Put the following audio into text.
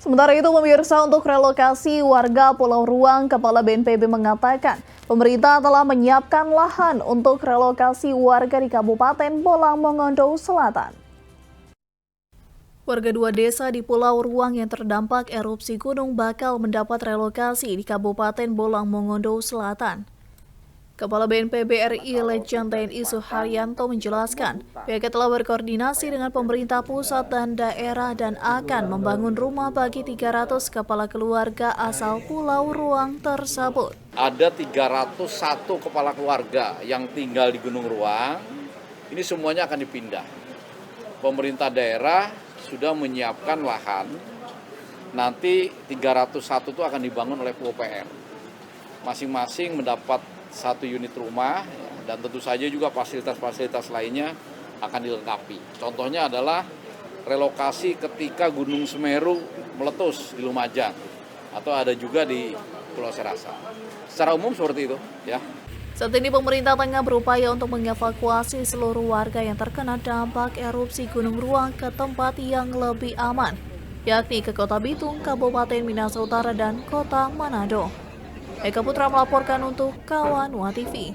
Sementara itu, pemirsa, untuk relokasi warga Pulau Ruang, Kepala BNPB mengatakan pemerintah telah menyiapkan lahan untuk relokasi warga di Kabupaten Bolang Mongondo Selatan. Warga dua desa di Pulau Ruang yang terdampak erupsi gunung bakal mendapat relokasi di Kabupaten Bolang Mongondo Selatan. Kepala BNPB RI Letjen TNI Suharyanto menjelaskan, pihaknya telah berkoordinasi dengan pemerintah pusat dan daerah dan akan membangun rumah bagi 300 kepala keluarga asal Pulau Ruang tersebut. Ada 301 kepala keluarga yang tinggal di Gunung Ruang, ini semuanya akan dipindah. Pemerintah daerah sudah menyiapkan lahan, nanti 301 itu akan dibangun oleh PUPR. Masing-masing mendapat satu unit rumah, dan tentu saja juga fasilitas-fasilitas lainnya akan dilengkapi. Contohnya adalah relokasi ketika Gunung Semeru meletus di Lumajang, atau ada juga di Pulau Serasa. Secara umum seperti itu, ya. Saat ini pemerintah tengah berupaya untuk mengevakuasi seluruh warga yang terkena dampak erupsi Gunung Ruang ke tempat yang lebih aman, yakni ke Kota Bitung, Kabupaten Minahasa Utara, dan Kota Manado. Eka Putra melaporkan untuk Kawan WA TV.